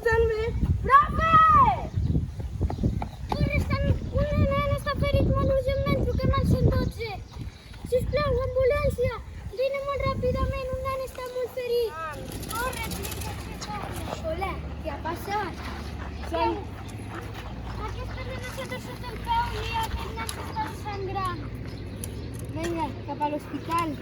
estan bé. Profe! Un nen està ferit molt urgentment, truquem al 112. Sisplau, ambulància! Vine molt ràpidament, un nen està molt ferit. Corre, Hola, què ha passat? Aquesta nena s'ha torçat el peu i aquest nen s'està sangrant. Vinga, cap a l'hospital.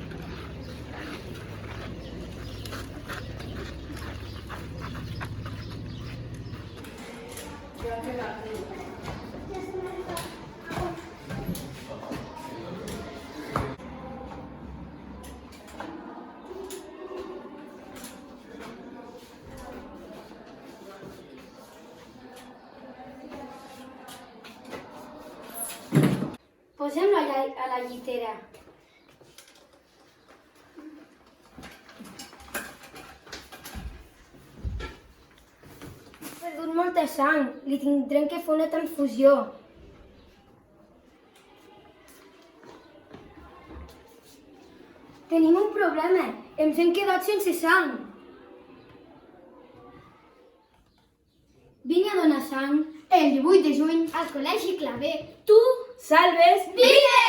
Posem-lo a la llitera. Ha perdut molta sang. Li tindrem que fer una transfusió. Tenim un problema. Ens hem quedat sense sang. Vine a donar sang el 18 de juny al Col·legi Claver. Tu Salves! vine!